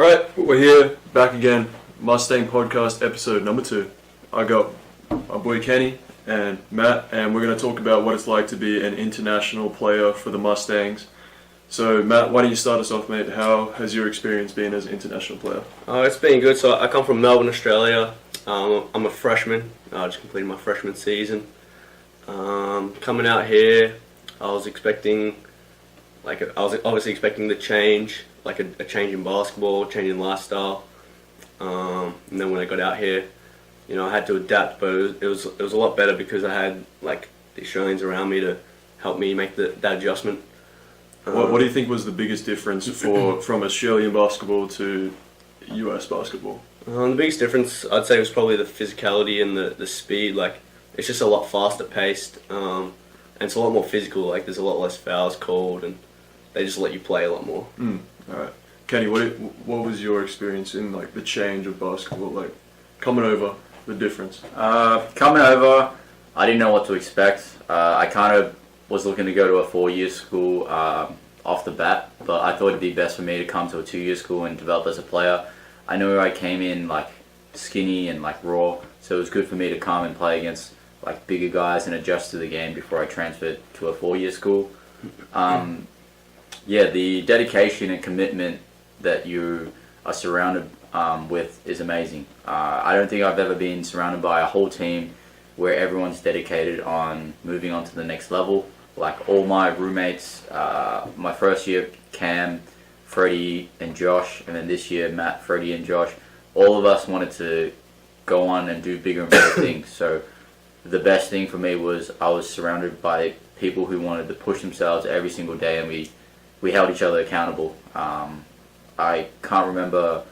Alright, we're here, back again. Mustang Podcast episode number 2. I got my boy Kenny and Matt, and we're going to talk about what it's like to be an international player for the Mustangs. So Matt, why don't you start us off, mate? How has your experience been as an international player? It's been good. So I come from Melbourne, Australia. I'm a freshman. I just completed my freshman season. Coming out here, I was obviously expecting the change, like a change in basketball, change in lifestyle. And then when I got out here, I had to adapt, but it was a lot better because I had like the Australians around me to help me make that adjustment. What do you think was the biggest difference from Australian basketball to US basketball? The biggest difference, I'd say, was probably the physicality and the speed. Like, it's just a lot faster paced, and it's a lot more physical. Like, there's a lot less fouls called, and they just let you play a lot more. All right, Kenny, what was your experience in like the change of basketball, like coming over, the difference? Coming over, I didn't know what to expect. I kind of was looking to go to a 4-year school off the bat, but I thought it'd be best for me to come to a 2-year school and develop as a player. I knew I came in like skinny and like raw, so it was good for me to come and play against like bigger guys and adjust to the game before I transferred to a 4-year school. The dedication and commitment that you are surrounded with is amazing. I don't think I've ever been surrounded by a whole team where everyone's dedicated on moving on to the next level. Like all my roommates, my first year, Cam, Freddie and Josh, and then this year, Matt, Freddie and Josh, all of us wanted to go on and do bigger and better things. So the best thing for me was I was surrounded by people who wanted to push themselves every single day, and we held each other accountable. I can't remember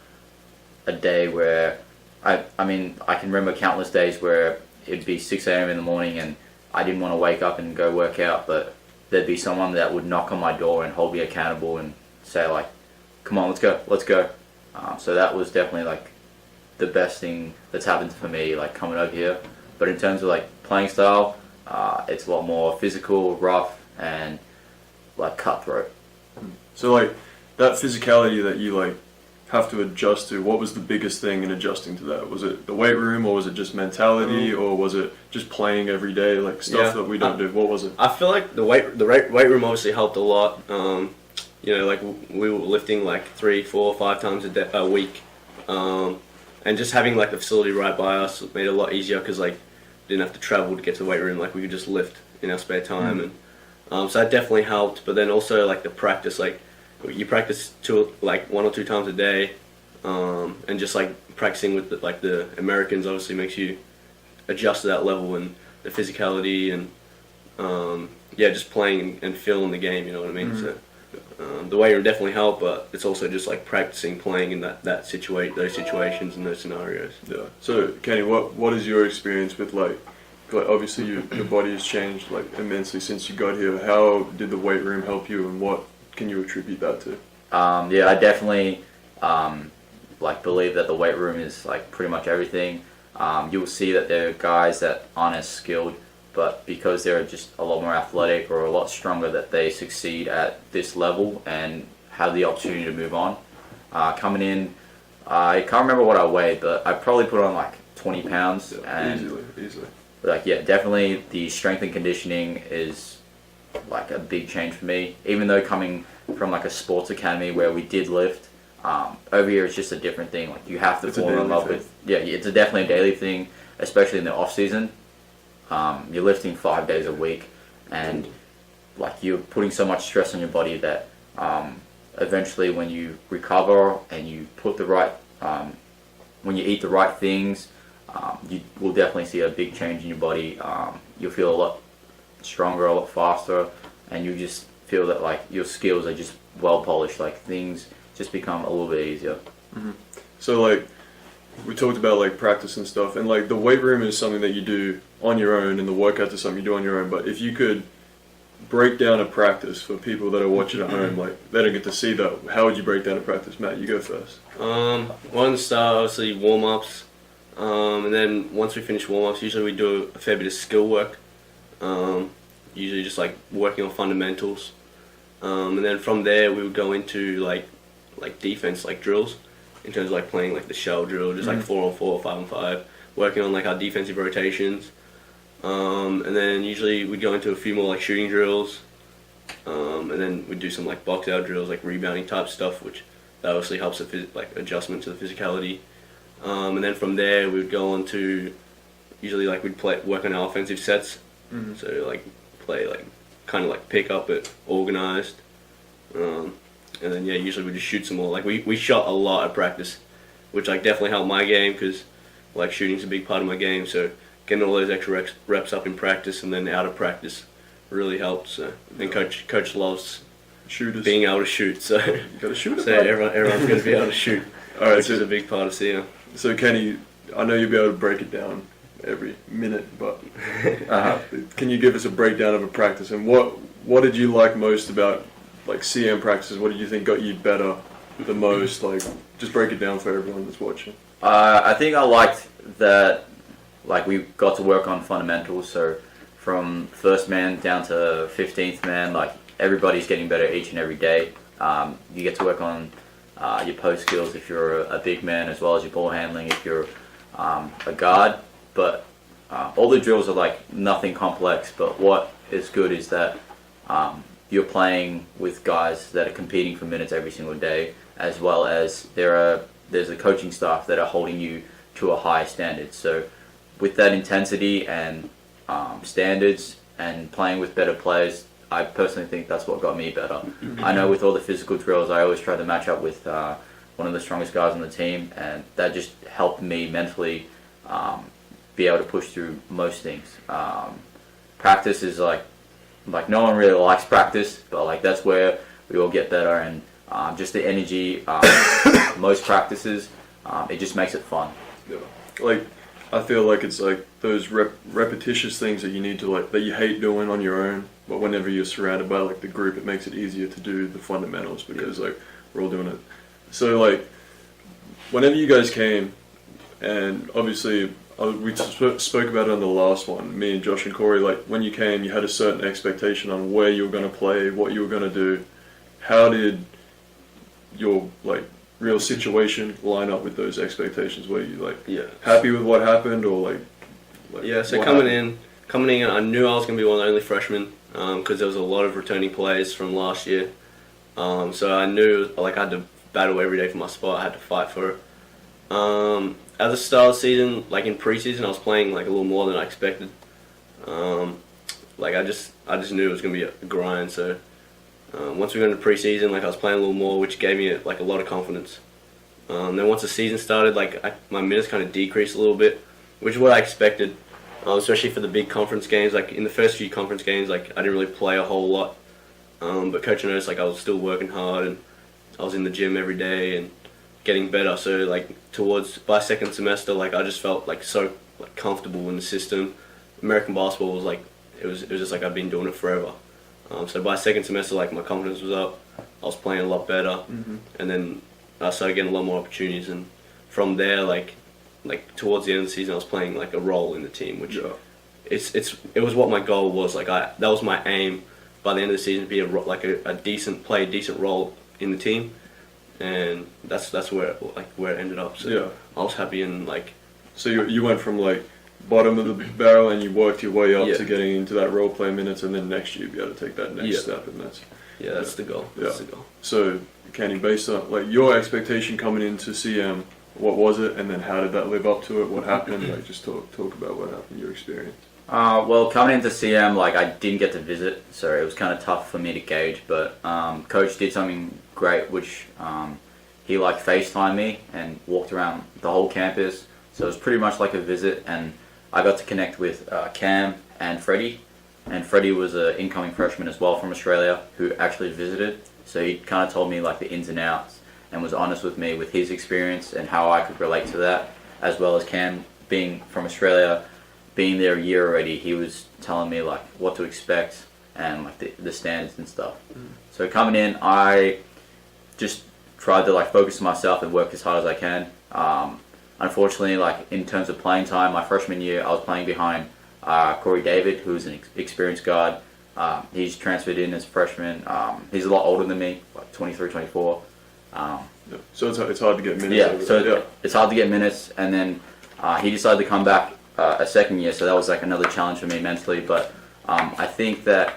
a day where, I can remember countless days where it'd be 6 a.m. in the morning and I didn't want to wake up and go work out, but there'd be someone that would knock on my door and hold me accountable and say like, come on, let's go. So that was definitely like the best thing that's happened for me, like coming over here. But in terms of like playing style, it's a lot more physical, rough, and like cutthroat. So like that physicality that you like have to adjust to, what was the biggest thing in adjusting to that? Was it the weight room, or was it just mentality, or was it just playing every day, like stuff that we don't do? What was it? I feel like the weight room obviously helped a lot. Like we were lifting like 3, 4, 5 times a week, and just having like the facility right by us made it a lot easier because like we didn't have to travel to get to the weight room. Like we could just lift in our spare time, and so that definitely helped. But then also like the practice, like you practice 1 or 2 times a day, and just like practicing with the Americans obviously makes you adjust to that level and the physicality and just playing and feeling the game. You know what I mean? So the weight room definitely helped, but it's also just like practicing playing in those situations and those scenarios. Yeah. So Kenny, what is your experience with like obviously your body has changed like immensely since you got here. How did the weight room help you, and what can you attribute that to? I definitely believe that the weight room is like pretty much everything. You'll see that there are guys that aren't as skilled, but because they're just a lot more athletic or a lot stronger, that they succeed at this level and have the opportunity to move on. Coming in, I can't remember what I weighed, but I probably put on like 20 pounds. Yeah, and easily. Definitely the strength and conditioning is like a big change for me. Even though coming from like a sports academy where we did lift, over here it's just a different thing. Like you have to fall in love with. Yeah, it's definitely a daily thing, especially in the off season. You're lifting 5 days a week, and like you're putting so much stress on your body that eventually when you recover and you put the right, when you eat the right things, you will definitely see a big change in your body. You'll feel a lot stronger, a lot faster, and you just feel that like your skills are just well polished. Like things just become a little bit easier. So like we talked about like practice and stuff, and like the weight room is something that you do on your own, and the workouts is something you do on your own. But if you could break down a practice for people that are watching at home, like they don't get to see that, how would you break down a practice? Matt, you go first. One start, obviously warm-ups, and then once we finish warm-ups, usually we do a fair bit of skill work, usually just like working on fundamentals, and then from there we would go into like defense, like drills, in terms of like playing like the shell drill, just like 4-on-4, 5-on-5, working on like our defensive rotations. And then usually we'd go into a few more like shooting drills, and then we'd do some like box out drills, like rebounding type stuff, which that obviously helps the like adjustment to the physicality. And then from there we would go on to usually like we'd work on our offensive sets, so like play like kind of like pick up it organized, and then yeah, usually we just shoot some more. Like we shot a lot at practice, which like definitely helped my game because like shooting's a big part of my game. So getting all those extra reps up in practice and then out of practice really helped. So and coach loves shooters being able to shoot. So you got to shoot. So everyone's going to be able to shoot, All right, which is a big part of CM. So Kenny, I know you'll be able to break it down every minute, but can you give us a breakdown of a practice and what did you like most about like CM practices? What did you think got you better the most? Like, just break it down for everyone that's watching. I think I liked that, like, we got to work on fundamentals. So from first man down to 15th man, like, everybody's getting better each and every day. You get to work on your post skills if you're a big man, as well as your ball handling if you're a guard. But all the drills are like nothing complex. But what is good is that you're playing with guys that are competing for minutes every single day, as well as there's a coaching staff that are holding you to a high standard. So with that intensity and standards and playing with better players, I personally think that's what got me better. I know with all the physical drills, I always try to match up with one of the strongest guys on the team, and that just helped me mentally be able to push through most things. Practice is like no one really likes practice, but like that's where we all get better, and just the energy, most practices, it just makes it fun. Yeah. Like, I feel like it's like those repetitious things that you need to like, that you hate doing on your own, but whenever you're surrounded by like the group, it makes it easier to do the fundamentals because like we're all doing it. So like, whenever you guys came, and obviously we spoke about it on the last one, me and Josh and Corey, like when you came, you had a certain expectation on where you were going to play, what you were going to do. How did your like real situation line up with those expectations? Were you like happy with what happened, or like yeah? So coming in, I knew I was going to be one of the only freshmen because there was a lot of returning players from last year. So I knew like I had to battle every day for my spot. I had to fight for it. At the start of the season, like in preseason, I was playing like a little more than I expected. Like I just knew it was going to be a grind. So once we got into preseason, like I was playing a little more, which gave me like a lot of confidence. Then once the season started, like my minutes kind of decreased a little bit, which is what I expected, especially for the big conference games. Like in the first few conference games, like I didn't really play a whole lot, but coach noticed like I was still working hard and I was in the gym every day and getting better. So like by second semester, like I just felt like so like comfortable in the system. American basketball was like it was just like I'd been doing it forever. So by second semester, like my confidence was up. I was playing a lot better, and then I started getting a lot more opportunities. And from there, like towards the end of the season, I was playing like a role in the team, which it was what my goal was. Like that was my aim by the end of the season, to be a decent role in the team, and that's where it ended up. So I was happy and like. So you went from like bottom of the barrel and you worked your way up to getting into that role play minutes, and then next year you'll be able to take that next step, and that's the goal. That's the goal. So Kenny, based on like your expectation coming into CM, what was it, and then how did that live up to it? What happened? Like just talk about what happened, your experience. Well, coming into CM, like I didn't get to visit, so it was kind of tough for me to gauge. But coach did something great, which he like FaceTimed me and walked around the whole campus. So it was pretty much like a visit, and I got to connect with Cam and Freddie. And Freddie was an incoming freshman as well from Australia who actually visited. So he kind of told me like the ins and outs and was honest with me with his experience and how I could relate to that, as well as Cam being from Australia, being there a year already. He was telling me like what to expect and like the standards and stuff. So coming in, I just tried to like focus on myself and work as hard as I can. Unfortunately, like in terms of playing time, my freshman year I was playing behind Corey David, who's an experienced guard. He's transferred in as a freshman. He's a lot older than me, like 23, 24. Yeah. So it's hard to get minutes. Yeah, over so there. it's hard to get minutes, and then he decided to come back a second year, so that was like another challenge for me mentally. But I think that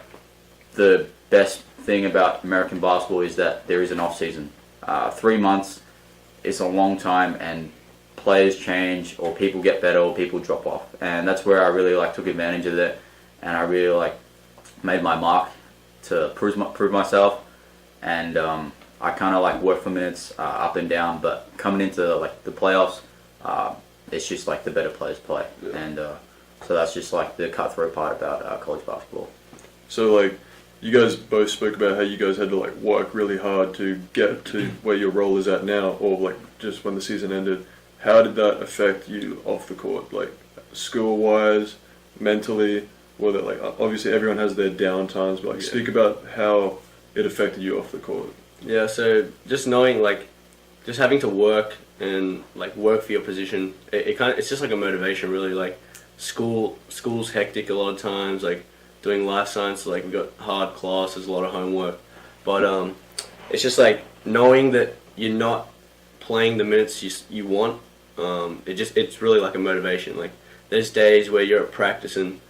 the best thing about American basketball is that there is an off season. 3 months is a long time, and players change, or people get better, or people drop off, and that's where I really like took advantage of it, and I really like made my mark to prove myself, and I kind of like work for minutes up and down, but coming into like the playoffs, it's just like the better players play, and so that's just like the cutthroat part about college basketball. So like, you guys both spoke about how you guys had to like work really hard to get to where your role is at now, or like just when the season ended. How did that affect you off the court, like school-wise, mentally? Well, that like obviously everyone has their down times, but like speak about how it affected you off the court. Yeah, so just knowing, like, just having to work and like work for your position, it's just like a motivation, really. Like school's hectic a lot of times, like doing life science, like we've got hard classes, a lot of homework, but it's just like knowing that you're not playing the minutes you want. It's really like a motivation. Like there's days where you're at practice and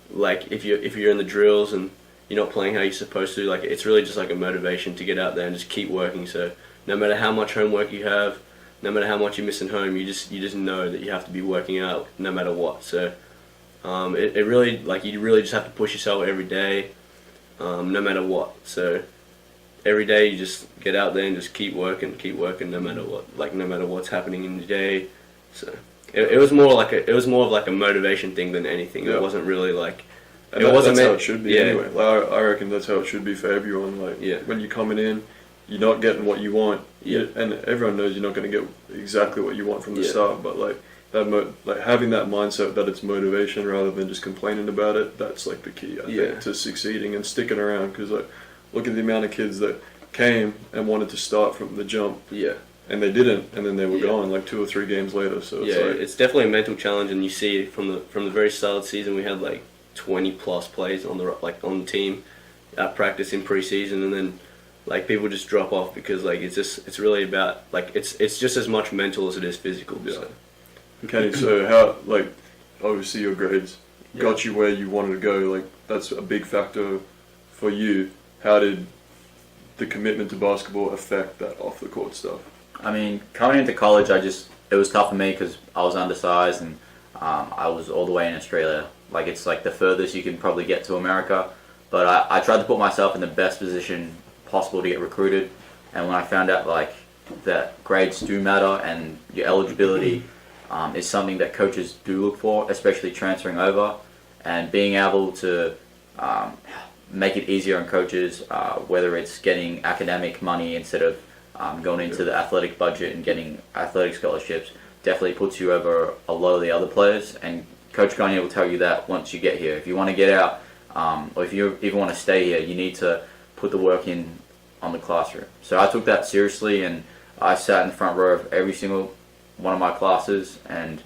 like if you're in the drills and you're not playing how you're supposed to, like it's really just like a motivation to get out there and just keep working. So no matter how much homework you have, no matter how much you're missing home, you just know that you have to be working out no matter what. So it really, like, you really just have to push yourself every day, no matter what. So every day you just get out there and just keep working no matter what, like no matter what's happening in the day. So it was more of like a motivation thing than anything. Yeah. It wasn't really like, And it wasn't that's how meant, it should be yeah. anyway. Like, I reckon that's how it should be for everyone. Like when you're coming in, you're not getting what you want, and everyone knows you're not going to get exactly what you want from the start. But like like having that mindset that it's motivation rather than just complaining about it. That's like the key, I think, to succeeding and sticking around. Because like, look at the amount of kids that came and wanted to start from the jump. Yeah. And they didn't, and then they were gone like 2 or 3 games later. So it's like, it's definitely a mental challenge, and you see it from the very start of the season. We had like 20 plus plays on the team at practice in preseason, and then like people just drop off because like it's really about like it's just as much mental as it is physical. Yeah. So. Okay, so how, like, obviously your grades got you where you wanted to go. Like that's a big factor for you. How did the commitment to basketball affect that off the court stuff? I mean, coming into college, it was tough for me because I was undersized and I was all the way in Australia. Like it's like the furthest you can probably get to America. But I tried to put myself in the best position possible to get recruited. And when I found out like that grades do matter and your eligibility is something that coaches do look for, especially transferring over, and being able to make it easier on coaches, whether it's getting academic money instead of going into the athletic budget and getting athletic scholarships, definitely puts you over a lot of the other players. And Coach Gagne will tell you that once you get here. If you want to get out, or if you even want to stay here, you need to put the work in on the classroom. So I took that seriously, and I sat in the front row of every single one of my classes, and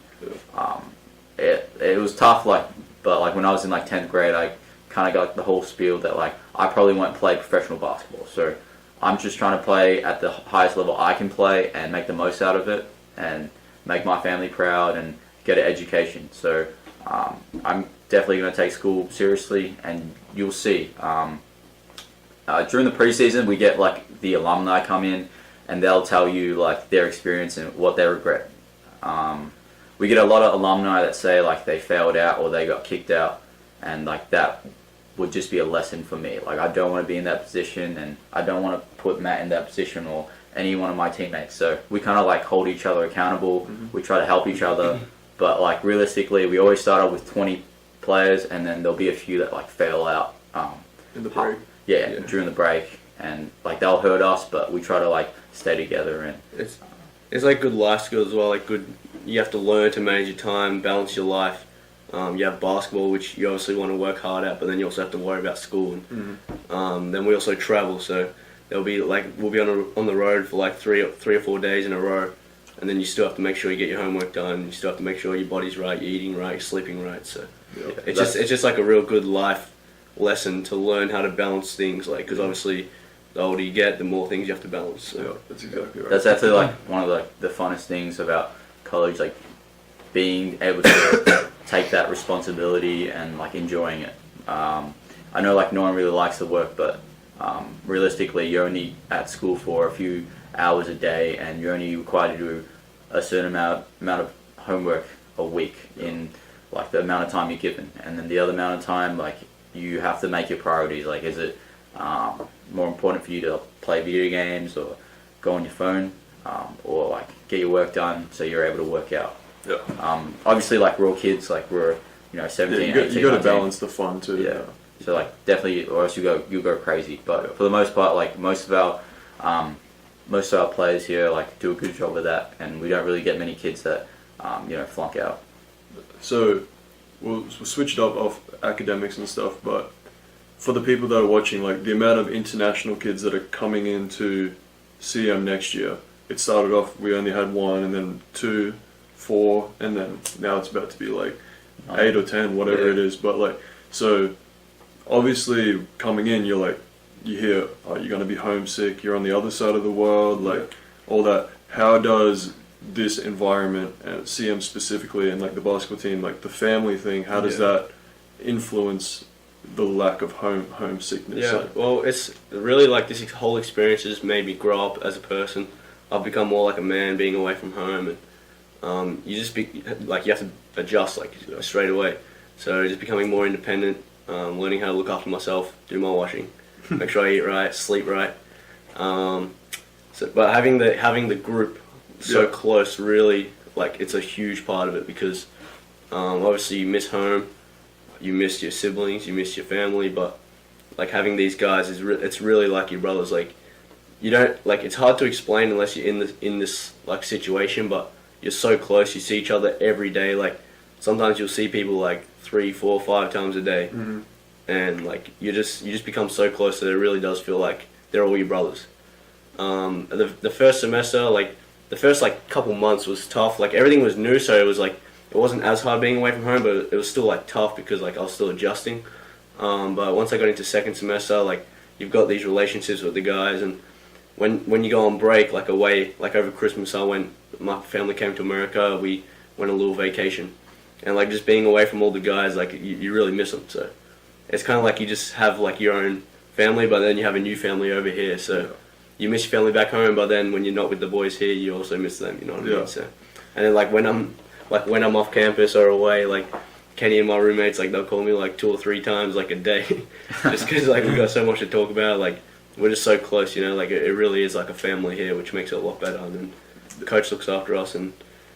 it was tough. But when I was in 10th grade, I kind of got the whole spiel that I probably won't play professional basketball. So I'm just trying to play at the highest level I can play and make the most out of it and make my family proud and get an education. So I'm definitely going to take school seriously, and you'll see. During the preseason, we get the alumni come in, and they'll tell you their experience and what they regret. We get a lot of alumni that say they failed out or they got kicked out, and that would just be a lesson for me. I don't want to be in that position, and I don't want to put Matt in that position or any one of my teammates. So we kind of hold each other accountable. Mm-hmm. We try to help each other, but realistically, we always start out with 20 players, and then there'll be a few that fail out in the break. Yeah, during the break, and they'll hurt us, but we try to stay together. And it's good life skills as well. You have to learn to manage your time, balance your life. You have basketball, which you obviously want to work hard at, but then you also have to worry about school. And then we also travel, so there'll be we'll be on the road for 3 or 4 days in a row, and then you still have to make sure you get your homework done. You still have to make sure your body's right, you're eating right, you're sleeping right. So it's just a real good life lesson to learn how to balance things, because obviously the older you get, the more things you have to balance. So. Yeah, that's exactly right. That's actually like one of the funnest things about college, like being able to take that responsibility and like enjoying it. I know like no one really likes the work, but realistically, you're only at school for a few hours a day, and you're only required to do a certain amount of homework a week in like the amount of time you're given, and then the other amount of time, like you have to make your priorities. Like, is it more important for you to play video games or go on your phone, or like get your work done so you're able to work out? Yeah. Obviously, like we're all kids, like we're 17, you 18, got to 19. balance the fun too. Yeah. So like definitely, or else you'll go crazy. But for the most part, like most of our players here like do a good job of that, and we don't really get many kids that flunk out. So we'll switch it up off academics and stuff, but for the people that are watching, like the amount of international kids that are coming into CM next year, it started off, we only had 1, and then 2, 4, and then now it's about to be like 8 or 10, whatever it is. But like, so obviously coming in, you hear, oh, you're going to be homesick, you're on the other side of the world, like all that. How does this environment, and CM specifically, and like the basketball team, like the family thing, how does that influence the lack of homesickness? Yeah, well, it's really like this whole experience has made me grow up as a person. I've become more like a man being away from home, and you just you have to adjust straight away. So just becoming more independent, learning how to look after myself, do my washing, make sure I eat right, sleep right. But having the group so close, really, like, it's a huge part of it, because obviously you miss home, you miss your siblings, you miss your family, but like having these guys it's really like your brothers. Like, you don't, like, it's hard to explain unless you're in this like situation, but you're so close, you see each other every day. Like, sometimes you'll see people like 3, 4, 5 times a day, and like you just become so close that it really does feel like they're all your brothers. The first semester, like the first like couple months was tough. Like, everything was new, so it was like, it wasn't as hard being away from home, but it was still like tough because like I was still adjusting. But once I got into second semester, like, you've got these relationships with the guys, and when you go on break, like away, like over Christmas, my family came to America, we went on a little vacation, and like just being away from all the guys, like you really miss them. So it's kind of like you just have like your own family, but then you have a new family over here. So you miss your family back home, but then when you're not with the boys here, you also miss them. You know what I mean? So, and then like when I'm off campus or away, like Kenny and my roommates, like they'll call me like 2 or 3 times like a day, just because like we got so much to talk about. Like, we're just so close, like it really is like a family here, which makes it a lot better. And then the coach looks after us and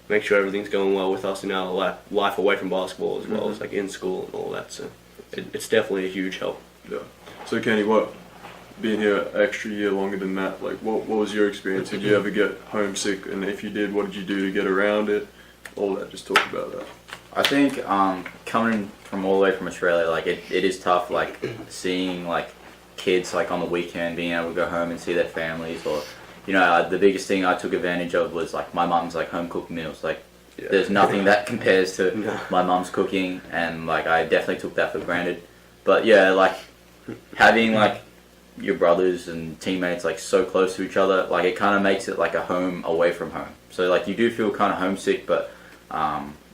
makes sure everything's going well with us in our life away from basketball, as well as like in school and all that. So it's definitely a huge help. Yeah. So Kenny, being here an extra year longer than Matt, like what was your experience? Did you ever get homesick? And if you did, what did you do to get around it? All that, just talk about that. I think coming from all the way from Australia, like it is tough, like seeing like kids like on the weekend being able to go home and see their families, or the biggest thing I took advantage of was like my mum's like home cooked meals. Like, there's nothing that compares to my mum's cooking, and like I definitely took that for granted. But yeah, like having like your brothers and teammates like so close to each other, like it kind of makes it like a home away from home. So like you do feel kind of homesick, but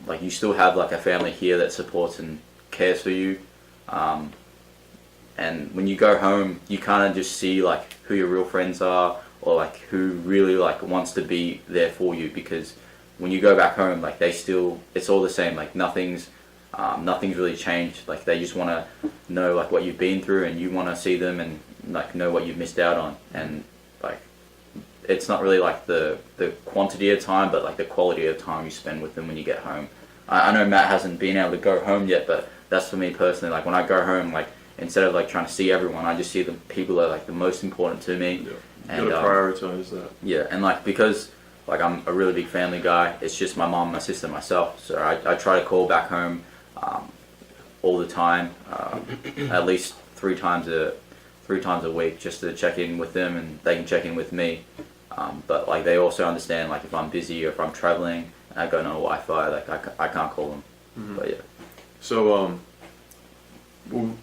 like you still have like a family here that supports and cares for you. And when you go home, you kind of just see like who your real friends are, or like who really like wants to be there for you. Because when you go back home, like it's all the same. Like nothing's really changed. Like they just want to know like what you've been through, and you want to see them and like know what you've missed out on. And like it's not really like the quantity of time, but like the quality of time you spend with them when you get home. I know Matt hasn't been able to go home yet, but that's for me personally. Like when I go home, like instead of like trying to see everyone, I just see the people that are like the most important to me. Yeah. And you gotta prioritize that. Yeah, and like because like I'm a really big family guy, it's just my mom, my sister, myself. So I try to call back home all the time, at least 3 times a week, just to check in with them, and they can check in with me. But like they also understand like if I'm busy or if I'm traveling and I got no Wi-Fi, like I can't call them. But yeah. So we'll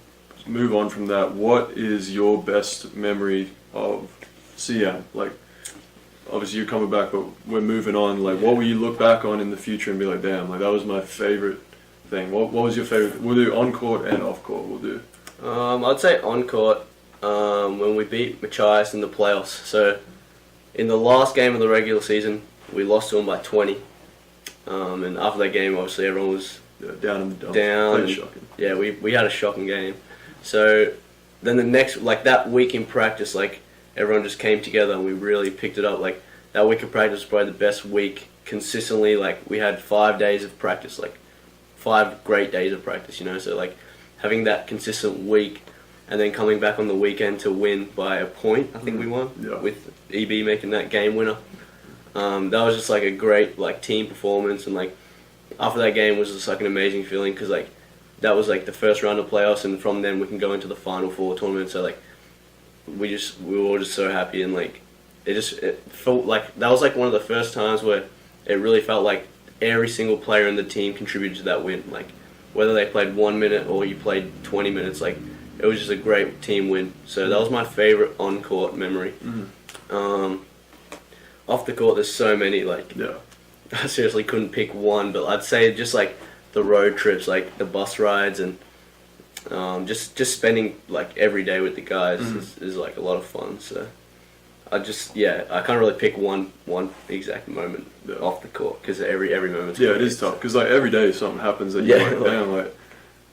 move on from that. What is your best memory of CM? Like, obviously you're coming back, but we're moving on. Like, what will you look back on in the future and be like, damn, like that was my favorite thing? What was your favorite? We'll do on court and off court. We'll do. I'd say on court when we beat Machias in the playoffs. So in the last game of the regular season, we lost to them by 20. And after that game, obviously everyone was down in the dumps. down. Pretty shocking. Yeah, we had a shocking game. So then the next, like that week in practice, like everyone just came together and we really picked it up. Like that week of practice was probably the best week consistently. Like we had 5 days of practice, like 5 great days of practice, you know. So like having that consistent week and then coming back on the weekend to win by a point, I think we won, with EB making that game winner. That was just like a great like team performance, and like after that game was just like an amazing feeling because like that was like the first round of playoffs, and from then we can go into the Final Four tournament. So like we were all just so happy, and like it felt like that was like one of the first times where it really felt like every single player in the team contributed to that win. Like whether they played 1 minute or you played 20 minutes, like it was just a great team win. So that was my favorite on court memory. Off the court, there's so many. Like I seriously couldn't pick one, but I'd say just like the road trips, like the bus rides, and just spending like every day with the guys is like a lot of fun. So I can't really pick one exact moment off the court because every moment's it is tough because like every day something happens that you're like, damn, like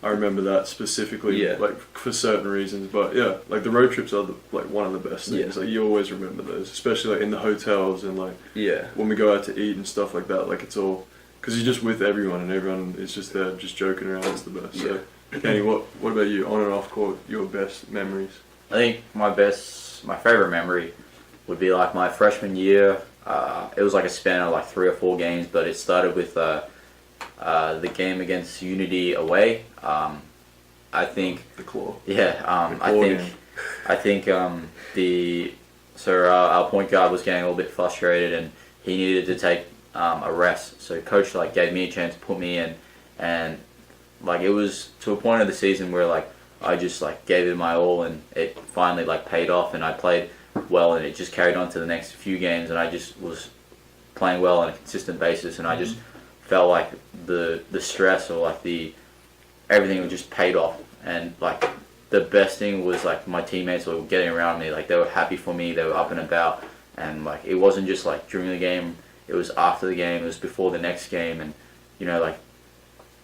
I remember that specifically, like for certain reasons. But yeah, like the road trips are like one of the best things. Like you always remember those, especially like in the hotels and like when we go out to eat and stuff like that. Like it's all because you're just with everyone and everyone is just there, just joking around. It's the best. So, Kenny, what about you? On and off court, your best memories? I think my favorite memory would be like my freshman year. It was like a span of like 3 or 4 games, but it started with the game against Unity away. I think the claw. Yeah, I think our point guard was getting a little bit frustrated and he needed to take a rest. So coach like gave me a chance to put me in, and like it was to a point of the season where like I just like gave it my all, and it finally like paid off, and I played well, and it just carried on to the next few games, and I just was playing well on a consistent basis, and I just felt like the stress or like everything just paid off. And like the best thing was like my teammates were getting around me, like they were happy for me, they were up and about, and like it wasn't just like during the game, it was after the game, it was before the next game, and you know like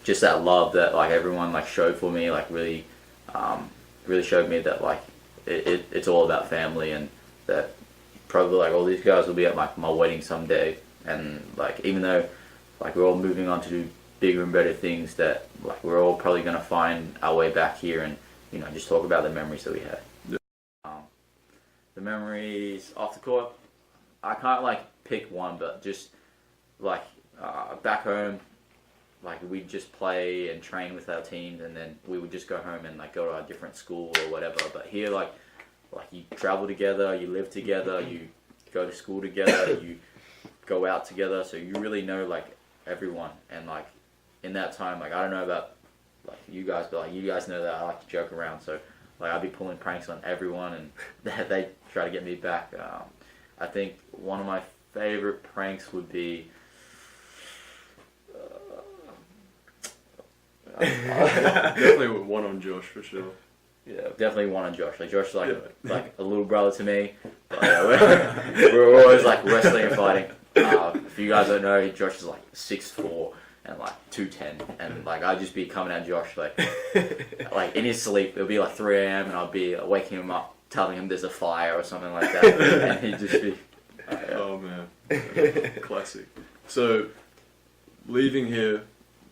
just that love that like everyone like showed for me like really showed me that like it's all about family, and that probably like all these guys will be at my wedding someday, and like even though like we're all moving on to do bigger and better things, that like we're all probably going to find our way back here and you know just talk about the memories that we had. The memories off the court, I can't like pick one, but just like back home, like we'd just play and train with our teams, and then we would just go home and like go to our different school or whatever. But here like you travel together, you live together, you go to school together, you go out together, so you really know like everyone. And like in that time, like I don't know about like you guys, but like you guys know that I like to joke around, so like I'd be pulling pranks on everyone, and they try to get me back. I think one of my favorite pranks would be definitely one on Josh for sure. Yeah, definitely one on Josh. Like Josh is like a little brother to me. But, we're always like wrestling and fighting. If you guys don't know, Josh is like 6'4" and like 210, and like I'd just be coming at Josh like in his sleep. It'll be like 3 a.m. and I'll be waking him up, telling him there's a fire or something like that, and he'd just be. Oh man, classic. So leaving here,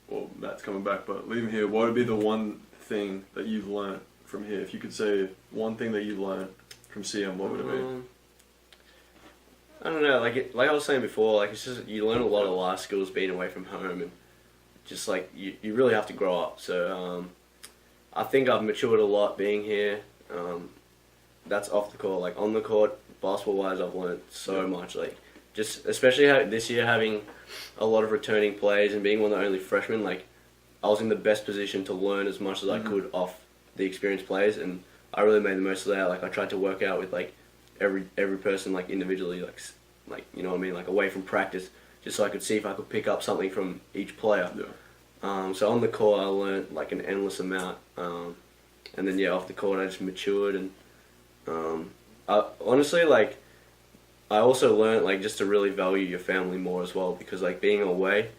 well Matt's coming back, but leaving here, what would be the one thing that you've learned from here? If you could say one thing that you've learned from CM, what would it be? I don't know, like I was saying before, like it's just you learn a lot of life skills being away from home, and just like you really have to grow up. So I think I've matured a lot being here. That's off the court. Like on the court, basketball wise, I've learned so much. Like just especially this year having a lot of returning players and being one of the only freshmen, like I was in the best position to learn as much as I could off the experienced players, and I really made the most of that. Like I tried to work out with like every person like individually, like you know what I mean, like away from practice, just so I could see if I could pick up something from each player. Yeah. So on the court I learned like an endless amount, and then off the court I just matured, and I honestly like I also learned like just to really value your family more as well, because like being away,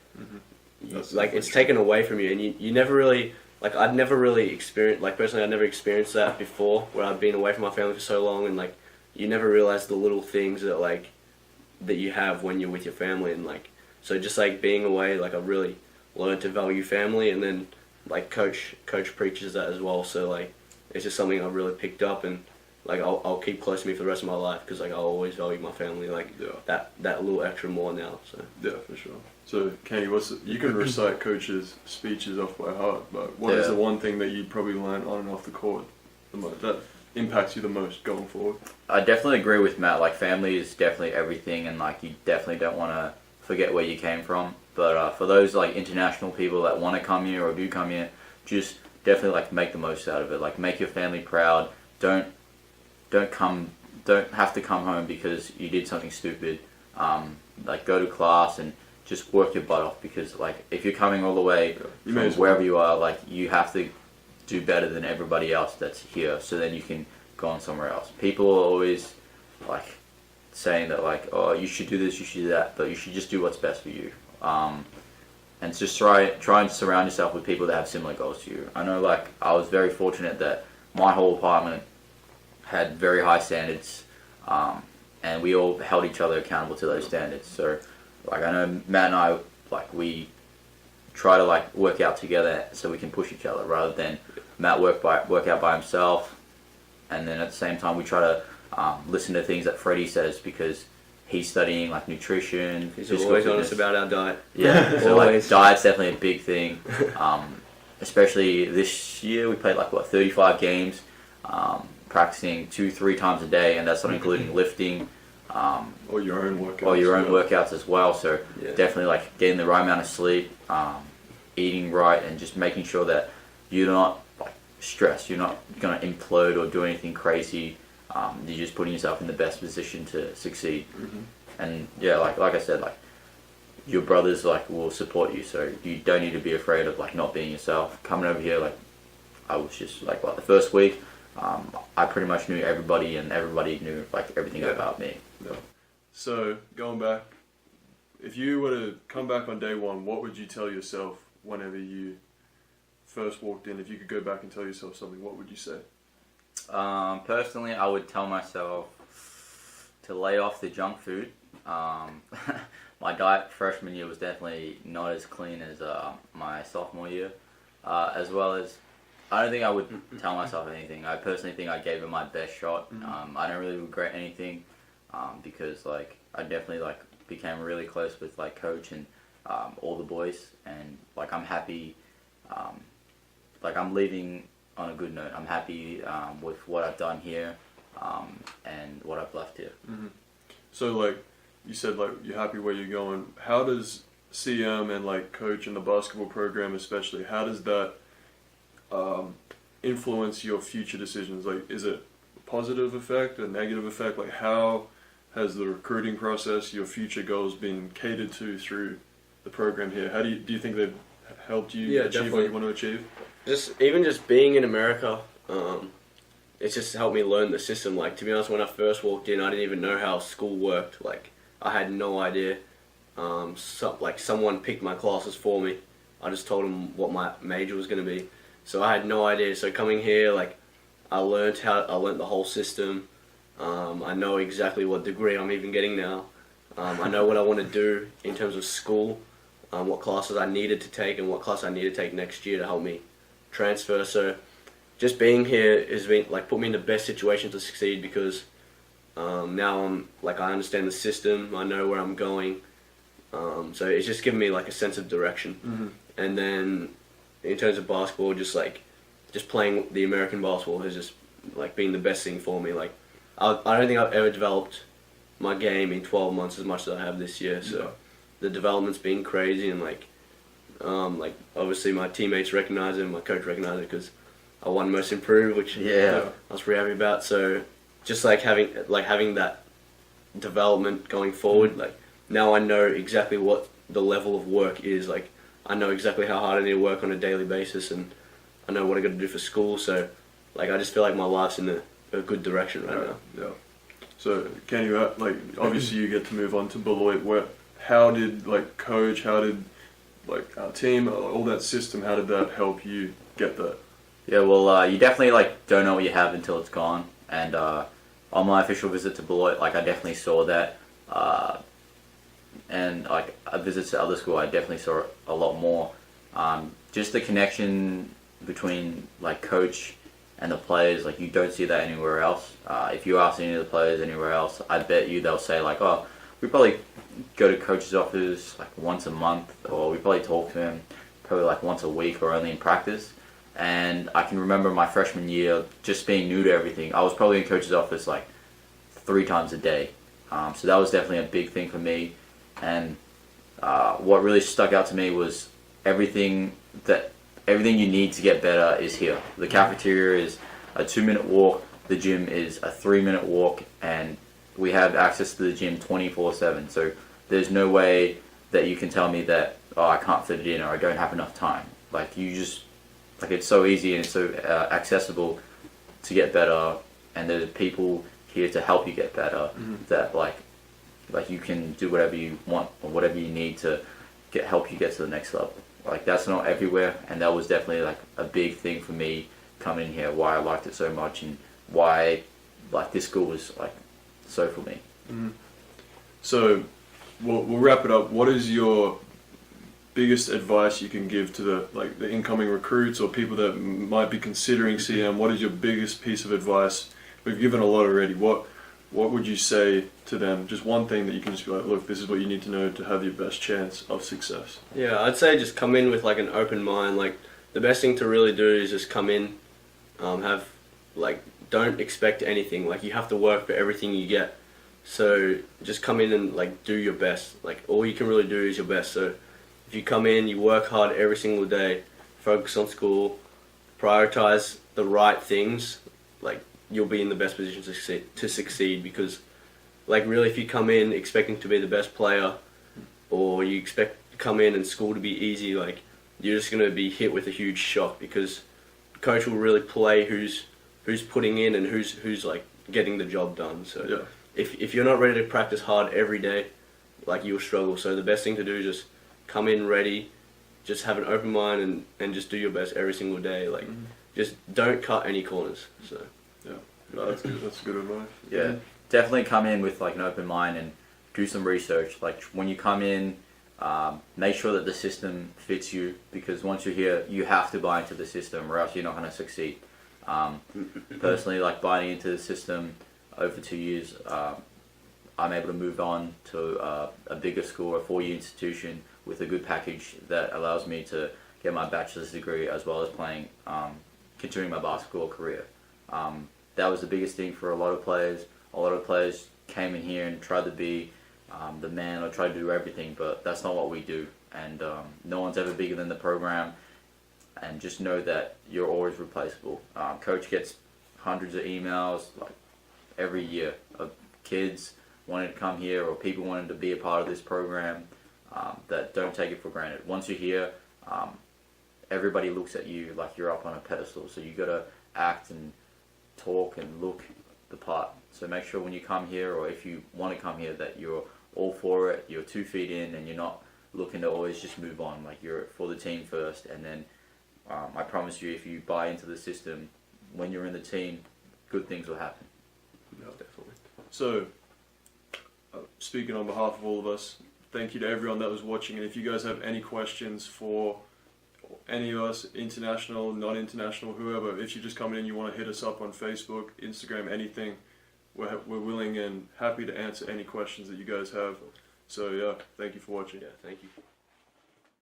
like it's taken away from you, and you never really like I'd never really experienced, like personally I'd never experienced that before, where I'd been away from my family for so long, and like you never realize the little things that you have when you're with your family, and like so just like being away, like I really learned to value family, and then like coach preaches that as well, so like it's just something I really picked up, and like I'll keep close to me for the rest of my life, because like I'll always value my family like that little extra more now. So yeah, for sure. So Kenny, you can recite coach's speeches off by heart, but what is the one thing that you probably learn on and off the court that impacts you the most going forward? I definitely agree with Matt. Like family is definitely everything, and like you definitely don't want to forget where you came from. But for those like international people that want to come here or do come here, just definitely like make the most out of it. Like make your family proud. Don't have to come home because you did something stupid. Like go to class and just work your butt off, because like if you're coming all the way from wherever you are, like you have to do better than everybody else that's here, so then you can go on somewhere else. People are always like saying that like, oh, you should do this, you should do that, but you should just do what's best for you. And just try and surround yourself with people that have similar goals to you. I know like I was very fortunate that my whole apartment had very high standards, and we all held each other accountable to those standards. So like I know Matt and I, like we try to like work out together so we can push each other, rather than Matt work out by himself, and then at the same time we try to listen to things that Freddie says, because he's studying like nutrition. He's always honest about our diet. Yeah, so like diet's definitely a big thing. Especially this year, we played like 35 games, practicing 2-3 times a day, and that's not including lifting. Or your own workouts. Workouts as well. So definitely like getting the right amount of sleep, eating right, and just making sure that you're not like stressed. You're not gonna implode or do anything crazy. You're just putting yourself in the best position to succeed. And yeah, like I said, like your brothers like will support you, so you don't need to be afraid of like not being yourself. Coming over here, like I was just like the first week, I pretty much knew everybody, and everybody knew like everything about me. Yeah. So going back, if you were to come back on day one, what would you tell yourself whenever you first walked in? If you could go back and tell yourself something, what would you say? Personally, I would tell myself to lay off the junk food. My diet freshman year was definitely not as clean as my sophomore year, as well as I don't think I would tell myself anything. I personally think I gave it my best shot. I don't really regret anything, because like I definitely like became really close with like coach and all the boys, and like I'm happy. Like I'm leaving on a good note. I'm happy with what I've done here, and what I've left here. So like you said, like you're happy where you're going. How does CM and like coach in the basketball program especially, how does that influence your future decisions? Like is it a positive effect, a negative effect? Like how has the recruiting process, your future goals been catered to through the program here? How do you think they've helped you achieve definitely what you want to achieve? Just being in America, it's just helped me learn the system. Like to be honest, when I first walked in, I didn't even know how school worked. Like I had no idea. Like someone picked my classes for me. I just told them what my major was going to be. So I had no idea. So coming here, like I learned the whole system. I know exactly what degree I'm even getting now. I know what I want to do in terms of school, what classes I needed to take, and what class I need to take next year to help me transfer. So just being here has been like put me in the best situation to succeed, because now I'm like I understand the system. I know where I'm going. So it's just given me like a sense of direction. And then in terms of basketball, just playing the American basketball has just like been the best thing for me. Like I don't think I've ever developed my game in 12 months as much as I have this year. So the development's been crazy, and like obviously my teammates recognize it and my coach recognized it, because I won most improved, which I was pretty happy about. So just like having that development going forward. Like now I know exactly what the level of work is. Like I know exactly how hard I need to work on a daily basis, and I know what I got to do for school. So like I just feel like my life's in a good direction right now. Yeah. So can you like obviously you get to move on to Beloit. How did like coach? How did like our team? All that system. How did that help you get that? Yeah, well, you definitely like don't know what you have until it's gone. And on my official visit to Beloit, like I definitely saw that. And like a visit to other school, I definitely saw a lot more. Just the connection between like coach and the players, like you don't see that anywhere else. If you ask any of the players anywhere else, I bet you they'll say like, oh, we probably go to coach's office like once a month, or we probably talk to him probably like once a week or only in practice. And I can remember my freshman year just being new to everything. I was probably in coach's office like 3 times a day. So that was definitely a big thing for me. And what really stuck out to me was everything you need to get better is here. The cafeteria is a 2-minute walk. The gym is a 3-minute walk, and we have access to the gym 24/7. So there's no way that you can tell me that I can't fit it in or I don't have enough time. Like it's so easy and it's so accessible to get better, and there's people here to help you get better. That like you can do whatever you want or whatever you need to help you get to the next level. Like that's not everywhere, and that was definitely like a big thing for me coming in here. Why I liked it so much and why like this school was like so for me. So we'll wrap it up. What is your biggest advice you can give to the incoming recruits or people that might be considering CM? What is your biggest piece of advice? We've given a lot already. What would you say to them? Just one thing that you can just be like, look, this is what you need to know to have your best chance of success. Yeah, I'd say just come in with like an open mind. Like the best thing to really do is just come in, don't expect anything. Like you have to work for everything you get. So just come in and like do your best. Like all you can really do is your best. So if you come in, you work hard every single day, focus on school, prioritize the right things, like you'll be in the best position to succeed. Because like really if you come in expecting to be the best player, or you expect to come in and school to be easy, like you're just going to be hit with a huge shock, because coach will really play who's putting in and who's like getting the job done. So yeah. If you're not ready to practice hard every day, like you'll struggle. So the best thing to do is just come in ready, just have an open mind and just do your best every single day. Like just don't cut any corners. So yeah, no, that's good. That's good advice. Yeah, definitely come in with like an open mind and do some research. Like when you come in, make sure that the system fits you, because once you're here, you have to buy into the system, or else you're not going to succeed. Personally, like buying into the system over 2 years, I'm able to move on to a bigger school, a 4-year institution with a good package that allows me to get my bachelor's degree as well as playing, continuing my basketball career. That was the biggest thing for a lot of players. A lot of players came in here and tried to be the man or tried to do everything, but that's not what we do. And no one's ever bigger than the program. And just know that you're always replaceable. Coach gets hundreds of emails like every year of kids wanting to come here or people wanting to be a part of this program, that don't take it for granted. Once you're here, everybody looks at you like you're up on a pedestal. So you got to act and talk and look the part. So make sure when you come here, or if you want to come here, that you're all for it, you're 2 feet in, and you're not looking to always just move on. Like you're for the team first, and then I promise you, if you buy into the system, when you're in the team, good things will happen. Yeah, definitely. So, speaking on behalf of all of us, thank you to everyone that was watching. And if you guys have any questions for any of us, international, non-international, whoever, if you're just coming in, you want to hit us up on Facebook, Instagram, anything, we're willing and happy to answer any questions that you guys have. So yeah, thank you for watching. Yeah, thank you.